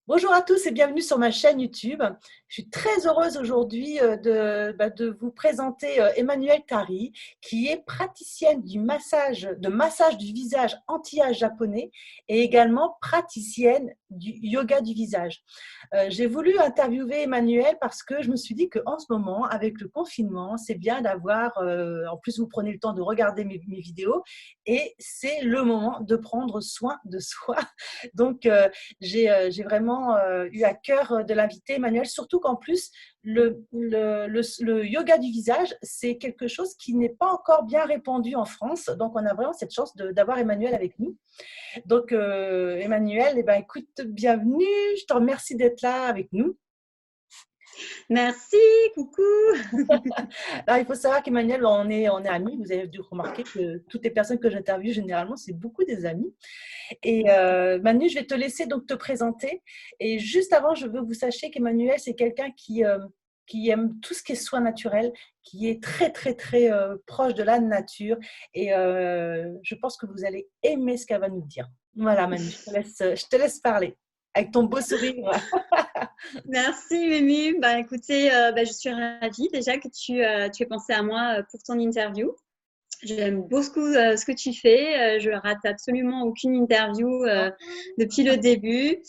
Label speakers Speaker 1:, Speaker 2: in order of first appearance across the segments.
Speaker 1: Bonjour à tous et bienvenue sur ma chaîne YouTube. Je suis très heureuse aujourd'hui de vous présenter Emmanuelle Tari, qui est praticienne de massage du visage anti-âge japonais et également praticienne du yoga du visage. J'ai voulu interviewer Emmanuelle parce que je me suis dit qu'en ce moment, avec le confinement, c'est bien d'avoir, en plus vous prenez le temps de regarder mes vidéos et c'est le moment de prendre soin de soi. Donc, j'ai vraiment eu à cœur de l'inviter, Emmanuel, surtout qu'en plus, le yoga du visage, c'est quelque chose qui n'est pas encore bien répandu en France. Donc, on a vraiment cette chance d'avoir Emmanuel avec nous. Donc, Emmanuel, eh ben, écoute, bienvenue. Je te remercie d'être là avec nous.
Speaker 2: Merci, coucou.
Speaker 1: Alors, il faut savoir qu'Emmanuel, on est amis. Vous avez dû remarquer que toutes les personnes que j'interviewe, généralement, c'est beaucoup des amis. Et Manu, je vais te laisser donc te présenter. Et juste avant, je veux que vous sachiez qu'Emmanuel, c'est quelqu'un qui aime tout ce qui est soin naturel, qui est très, très, très proche de la nature. Et je pense que vous allez aimer ce qu'elle va nous dire. Voilà, Manu, je te laisse parler avec ton beau sourire.
Speaker 2: Merci, Mimi. Écoutez, je suis ravie déjà que tu aies pensé à moi pour ton interview. J'aime beaucoup ce que tu fais. Je rate absolument aucune interview depuis le début.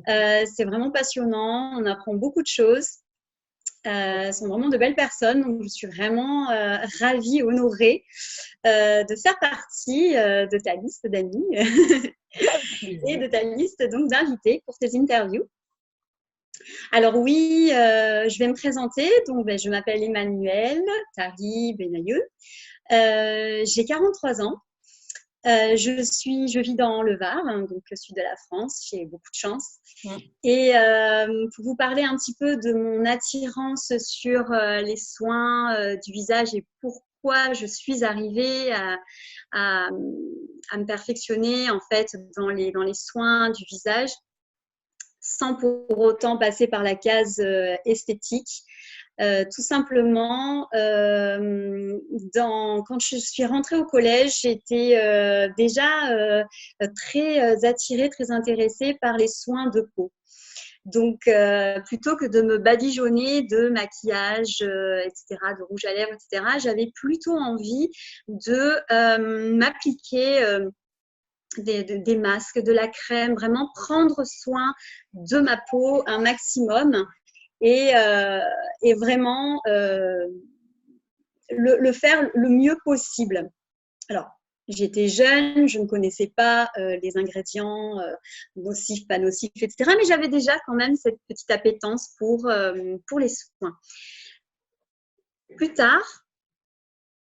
Speaker 2: C'est vraiment passionnant. On apprend beaucoup de choses. Sont vraiment de belles personnes. Donc, je suis vraiment ravie, honorée de faire partie de ta liste d'amis et de ta liste donc d'invités pour tes interviews. Alors oui, je vais me présenter. Donc, je m'appelle Emmanuelle Tari Benayew. J'ai 43 ans. Je vis dans le Var, donc le sud de la France. J'ai beaucoup de chance. Et pour vous parler un petit peu de mon attirance sur les soins du visage et pourquoi je suis arrivée à me perfectionner en fait dans les soins du visage, sans pour autant passer par la case esthétique. Tout simplement, quand je suis rentrée au collège, j'étais déjà très attirée, très intéressée par les soins de peau. Donc, plutôt que de me badigeonner de maquillage, etc., de rouge à lèvres, etc., j'avais plutôt envie de m'appliquer des masques, de la crème, vraiment prendre soin de ma peau un maximum et vraiment le faire le mieux possible. Alors, j'étais jeune, je ne connaissais pas les ingrédients nocifs, pas nocifs, etc. Mais j'avais déjà quand même cette petite appétence pour les soins. Plus tard,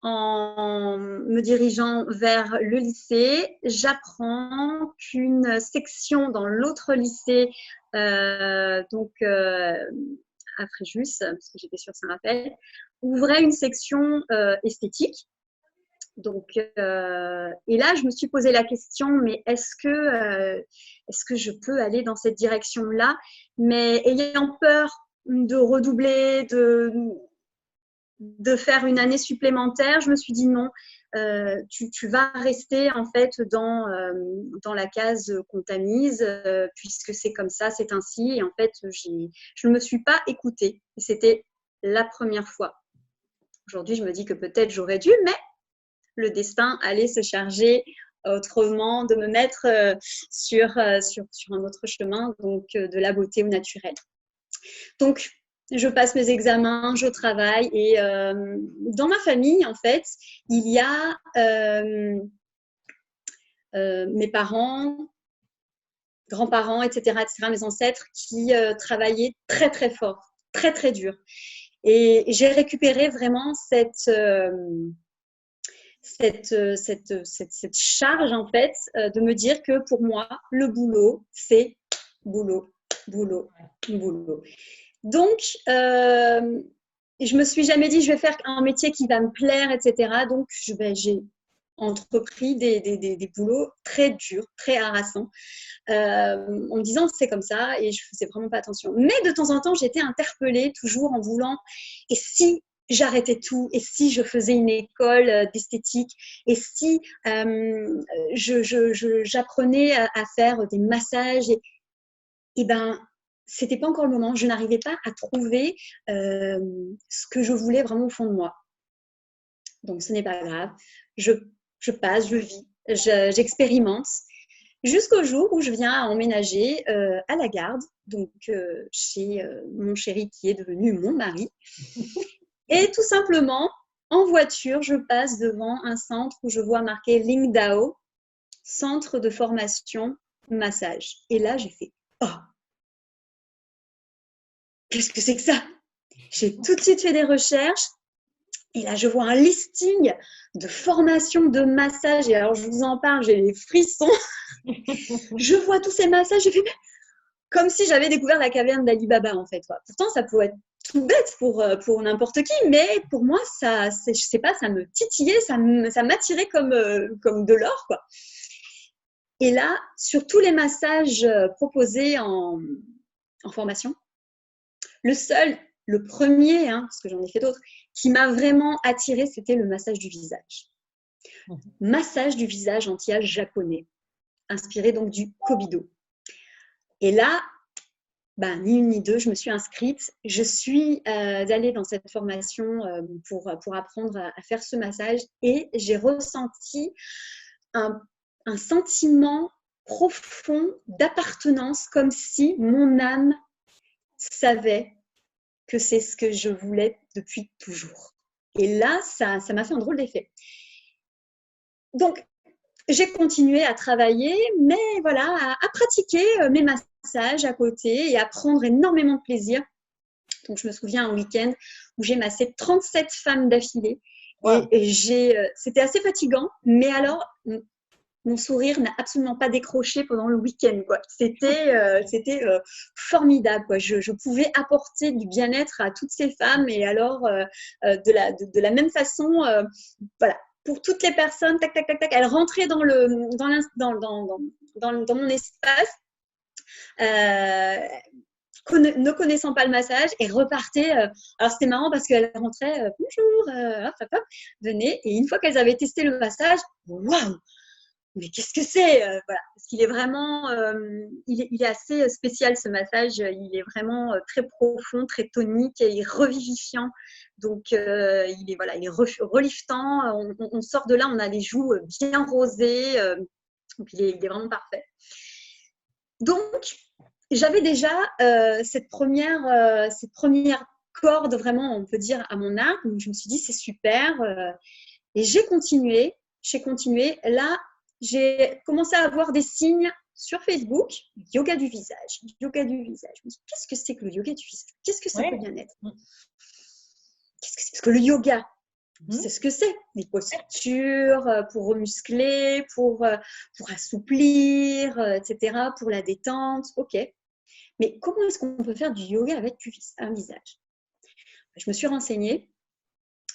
Speaker 2: en me dirigeant vers le lycée, j'apprends qu'une section dans l'autre lycée, à Fréjus, parce que j'étais sur Saint-Raphaël, ouvrait une section esthétique. Donc, et là, je me suis posé la question, mais est-ce que je peux aller dans cette direction-là? Mais ayant peur de redoubler, de faire une année supplémentaire, je me suis dit non, tu vas rester en fait dans la case qu'on t'a mise, puisque c'est comme ça, c'est ainsi. Et en fait, je ne me suis pas écoutée. C'était la première fois. Aujourd'hui, je me dis que peut-être j'aurais dû, mais le destin allait se charger autrement, de me mettre sur un autre chemin, donc de la beauté au naturel. Donc, je passe mes examens, je travaille et dans ma famille, en fait, il y a mes parents, grands-parents, etc., mes ancêtres qui travaillaient très, très fort, très, très dur. Et j'ai récupéré vraiment cette charge, en fait, de me dire que pour moi, le boulot, c'est boulot, boulot, boulot. Donc, je me suis jamais dit, je vais faire un métier qui va me plaire, etc. Donc, j'ai entrepris des boulots très durs, très harassants, en me disant c'est comme ça, et je faisais vraiment pas attention. Mais de temps en temps, j'étais interpellée, toujours en voulant, et si j'arrêtais tout, et si je faisais une école d'esthétique, et si j'apprenais à faire des massages, et ben c'était pas encore le moment. Je n'arrivais pas à trouver ce que je voulais vraiment au fond de moi. Donc, ce n'est pas grave. Je passe, je vis, j'expérimente. Jusqu'au jour où je viens à emménager à la Garde, donc chez mon chéri qui est devenu mon mari. Et tout simplement, en voiture, je passe devant un centre où je vois marqué Lingdao, centre de formation massage. Et là, j'ai fait « Oh, qu'est-ce que c'est que ça ?» J'ai tout de suite fait des recherches. Et là, je vois un listing de formation de massage. Et alors, je vous en parle, j'ai les frissons. Je vois tous ces massages. J'ai fait comme si j'avais découvert la caverne d'Ali Baba, en fait. Pourtant, ça pourrait être tout bête pour n'importe qui, mais pour moi, ça, je sais pas, ça me titillait, ça m'attirait comme de l'or, quoi. Et là, sur tous les massages proposés en formation, le premier, parce que j'en ai fait d'autres, qui m'a vraiment attirée, c'était le massage du visage. Massage du visage anti-âge japonais, inspiré donc du Kobido. Et là, ni une ni deux, je me suis inscrite. Je suis allée dans cette formation pour apprendre à faire ce massage et j'ai ressenti un sentiment profond d'appartenance, comme si mon âme savait que c'est ce que je voulais depuis toujours. Et là, ça m'a fait un drôle d'effet. Donc, j'ai continué à travailler, mais voilà, à pratiquer mes massages à côté et à prendre énormément de plaisir. Donc, je me souviens un week-end où j'ai massé 37 femmes d'affilée. Wow. Et c'était assez fatigant, mais alors, mon sourire n'a absolument pas décroché pendant le week-end, quoi. C'était formidable, quoi. Je pouvais apporter du bien-être à toutes ces femmes et alors, de la même façon, voilà. Pour toutes les personnes, tac, tac, tac, tac, elles rentraient dans mon espace, ne connaissant pas le massage, et repartaient. Alors, c'était marrant parce qu'elles rentraient, bonjour, hop, hop, hop, venez. Et une fois qu'elles avaient testé le massage, waouh! Mais qu'est-ce que c'est voilà, parce qu'il est vraiment, il est assez spécial ce massage. Il est vraiment très profond, très tonique et revivifiant. Donc, il est reliftant. On sort de là, on a les joues bien rosées. Donc, il est vraiment parfait. Donc, j'avais déjà cette première corde, vraiment, on peut dire, à mon arc. Donc, je me suis dit, c'est super. Et j'ai continué. Là, j'ai commencé à avoir des signes sur Facebook, yoga du visage. Yoga du visage. Je me suis dit, qu'est-ce que c'est que le yoga du visage? Qu'est-ce que ça peut bien être? Qu'est-ce que c'est? Parce que le yoga, c'est ce que c'est. Des postures pour remuscler, pour assouplir, etc., pour la détente. OK. Mais comment est-ce qu'on peut faire du yoga avec un visage? Je me suis renseignée.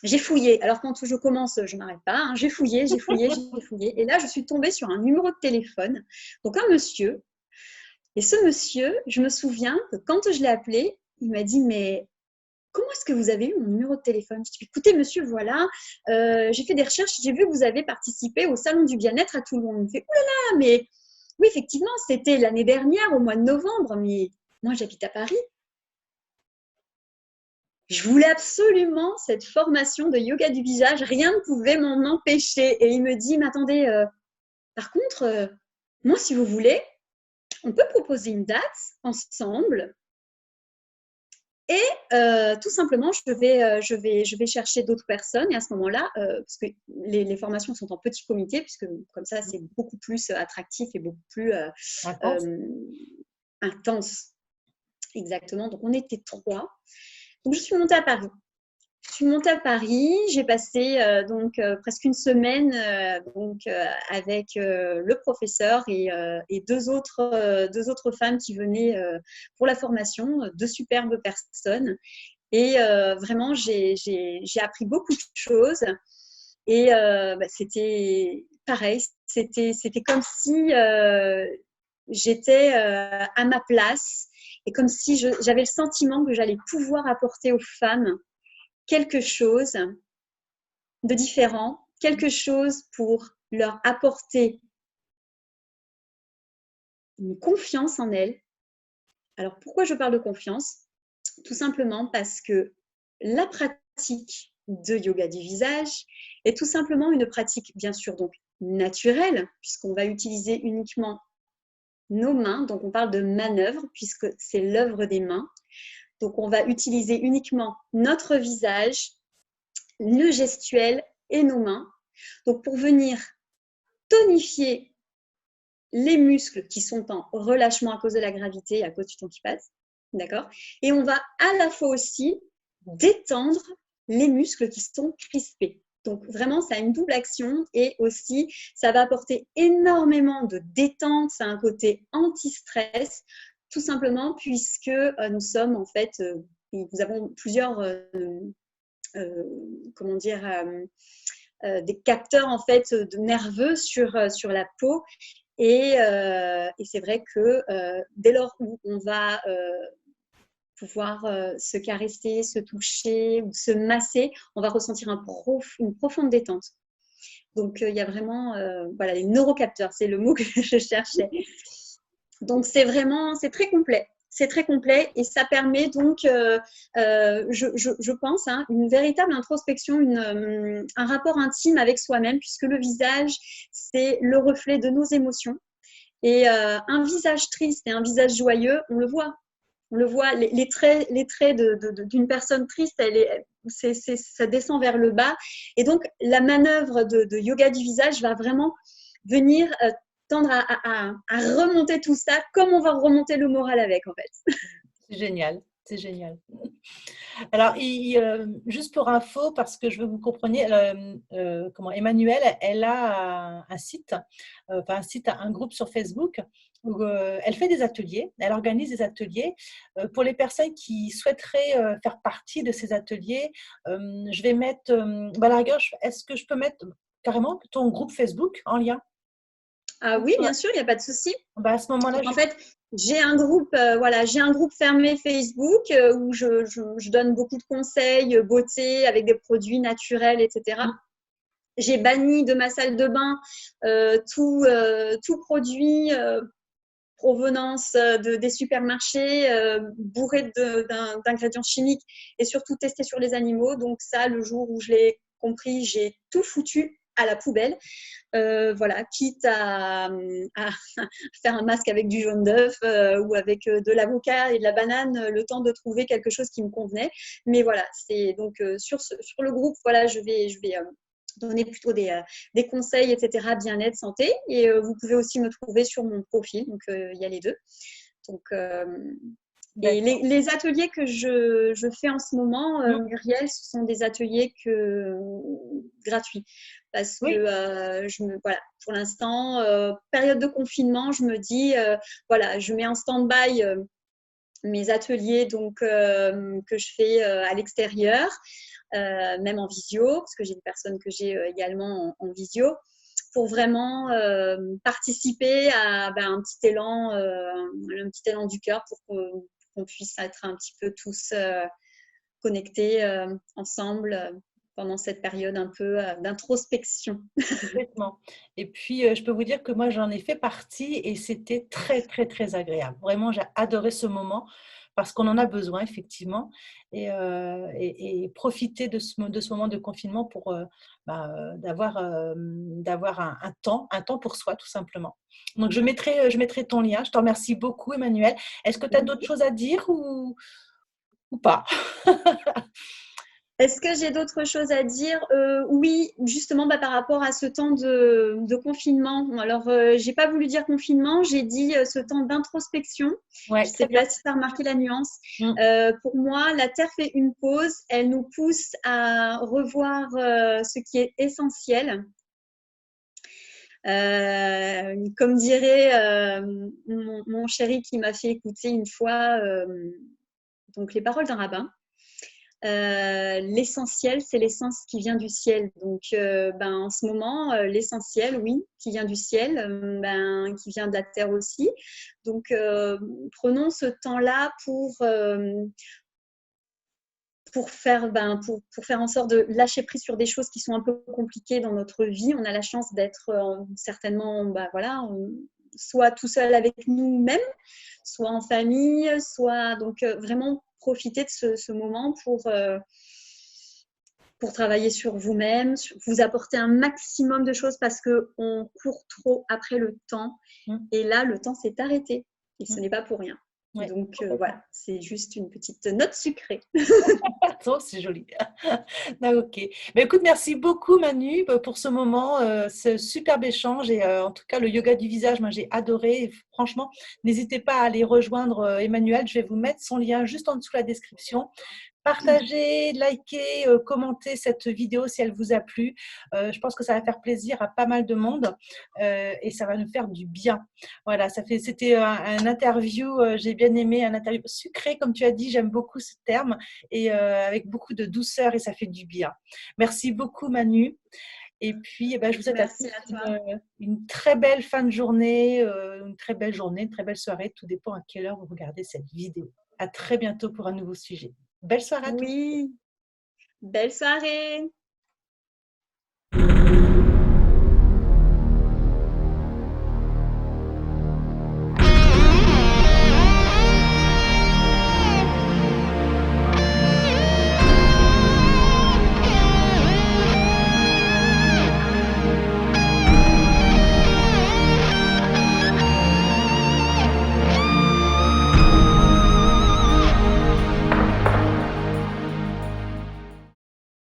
Speaker 2: J'ai fouillé. Alors, quand je commence, je ne m'arrête pas. J'ai fouillé. Et là, je suis tombée sur un numéro de téléphone. Donc, un monsieur. Et ce monsieur, je me souviens que quand je l'ai appelé, il m'a dit, mais comment est-ce que vous avez eu mon numéro de téléphone? Je dis, écoutez, monsieur, voilà, j'ai fait des recherches. J'ai vu que vous avez participé au Salon du bien-être à Toulon. Il me fait, oulala, mais oui, effectivement, c'était l'année dernière, au mois de novembre. Mais moi, j'habite à Paris. Je voulais absolument cette formation de yoga du visage, rien ne pouvait m'en empêcher. Et il me dit, mais attendez, par contre, moi, si vous voulez, on peut proposer une date ensemble. Et tout simplement, je vais chercher d'autres personnes. Et à ce moment-là, parce que les formations sont en petit comité, puisque comme ça, c'est beaucoup plus attractif et beaucoup plus intense. Exactement. Donc, on était 3. Donc, je suis montée à Paris. J'ai passé presque une semaine avec le professeur et deux autres femmes qui venaient pour la formation, 2 superbes personnes. Et vraiment, j'ai appris beaucoup de choses. Et c'était pareil, c'était comme si j'étais à ma place et comme si j'avais le sentiment que j'allais pouvoir apporter aux femmes quelque chose de différent, quelque chose pour leur apporter une confiance en elles Alors, pourquoi je parle de confiance? Tout simplement parce que la pratique de yoga du visage est tout simplement une pratique, bien sûr, donc naturelle, puisqu'on va utiliser uniquement nos mains. Donc, on parle de manœuvre, puisque c'est l'œuvre des mains. Donc, on va utiliser uniquement notre visage, le gestuel et nos mains. Donc, pour venir tonifier les muscles qui sont en relâchement à cause de la gravité, à cause du temps qui passe, d'accord? Et on va à la fois aussi détendre les muscles qui sont crispés. Donc vraiment, ça a une double action et aussi, ça va apporter énormément de détente, ça a un côté anti-stress, tout simplement puisque nous sommes en fait, nous avons plusieurs, comment dire, des capteurs en fait de nerveux sur la peau et c'est vrai que dès lors où on va pouvoir se caresser, se toucher ou se masser, on va ressentir une profonde détente. Donc, il y a vraiment voilà, les neurocapteurs, c'est le mot que je cherchais. Donc, c'est très complet. C'est très complet et ça permet donc, je pense, hein, une véritable introspection, un rapport intime avec soi-même, puisque le visage, c'est le reflet de nos émotions. Et un visage triste et un visage joyeux, on le voit. On le voit, les traits d'une personne triste, ça descend vers le bas. Et donc, la manœuvre de yoga du visage va vraiment venir tendre à remonter tout ça, comme on va remonter le moral avec, en fait.
Speaker 1: C'est génial, c'est génial. Alors, juste pour info, parce que je veux que vous compreniez, Emmanuelle, elle a un site, un groupe sur Facebook où elle fait des ateliers, elle organise des ateliers. Pour les personnes qui souhaiteraient faire partie de ces ateliers, je vais mettre, à la rigueur, est-ce que je peux mettre carrément ton groupe Facebook en lien?
Speaker 2: Ah oui, bien sûr, il n'y a pas de souci.
Speaker 1: À ce moment-là,
Speaker 2: En fait, j'ai un groupe, j'ai un groupe fermé Facebook où je donne beaucoup de conseils, beauté, avec des produits naturels, etc. J'ai banni de ma salle de bain tout produit provenance des supermarchés bourrés d'ingrédients chimiques et surtout testés sur les animaux. Donc ça, le jour où je l'ai compris, j'ai tout foutu à la poubelle. Voilà, quitte à faire un masque avec du jaune d'œuf ou avec de l'avocat et de la banane, le temps de trouver quelque chose qui me convenait. Mais voilà, c'est donc sur le groupe, voilà, je vais donner plutôt des conseils, etc., bien-être, santé. Et vous pouvez aussi me trouver sur mon profil, donc il y a les deux. Donc, et les ateliers que je fais en ce moment, Muriel, ce sont des ateliers gratuits. Parce que voilà, pour l'instant, période de confinement, je me dis, voilà, je mets en stand-by mes ateliers donc, que je fais à l'extérieur, même en visio, parce que j'ai des personnes que j'ai également en visio, pour vraiment participer à un petit élan du cœur pour qu'on puisse être un petit peu tous connectés ensemble pendant cette période un peu d'introspection.
Speaker 1: Complètement. Et puis, je peux vous dire que moi, j'en ai fait partie et c'était très, très, très agréable. Vraiment, j'ai adoré ce moment parce qu'on en a besoin, effectivement, et profiter de ce moment de confinement pour d'avoir un temps pour soi, tout simplement. Donc, je mettrai ton lien. Je te remercie beaucoup, Emmanuelle. Est-ce que tu as d'autres choses à dire ou pas?
Speaker 2: Est-ce que j'ai d'autres choses à dire? Oui, justement par rapport à ce temps de confinement. Alors, j'ai pas voulu dire confinement, j'ai dit ce temps d'introspection.
Speaker 1: Ouais,
Speaker 2: Je ne sais pas si tu as remarqué la nuance. Pour moi, la Terre fait une pause. Elle nous pousse à revoir ce qui est essentiel. Comme dirait mon chéri qui m'a fait écouter une fois donc les paroles d'un rabbin. L'essentiel, c'est l'essence qui vient du ciel. Donc, en ce moment, l'essentiel, oui, qui vient du ciel, qui vient de la terre aussi. Donc, prenons ce temps-là pour faire en sorte de lâcher prise sur des choses qui sont un peu compliquées dans notre vie. On a la chance d'être certainement, voilà, soit tout seul avec nous-mêmes, soit en famille, soit donc vraiment profiter de ce moment pour travailler sur vous-même, vous apporter un maximum de choses parce qu'on court trop après le temps. Et là, le temps s'est arrêté et ce n'est pas pour rien.
Speaker 1: Ouais,
Speaker 2: donc voilà, c'est juste une petite note sucrée.
Speaker 1: Oh, c'est joli. Ah, ok. Mais écoute, merci beaucoup Manu pour ce moment, ce superbe échange et en tout cas le yoga du visage, moi j'ai adoré. Et franchement, n'hésitez pas à aller rejoindre Emmanuel. Je vais vous mettre son lien juste en dessous de la description. Partagez, likez, commentez cette vidéo si elle vous a plu. Je pense que ça va faire plaisir à pas mal de monde et ça va nous faire du bien. Voilà, c'était un interview, j'ai bien aimé, un interview sucré, comme tu as dit, j'aime beaucoup ce terme, et avec beaucoup de douceur et ça fait du bien. Merci beaucoup Manu. Et puis, eh ben, je vous souhaite à tous
Speaker 2: Merci à toi.
Speaker 1: une très belle fin de journée, une très belle journée, une très belle soirée. Tout dépend à quelle heure vous regardez cette vidéo. À très bientôt pour un nouveau sujet. Belle soirée à tous.
Speaker 2: Oui, belle soirée.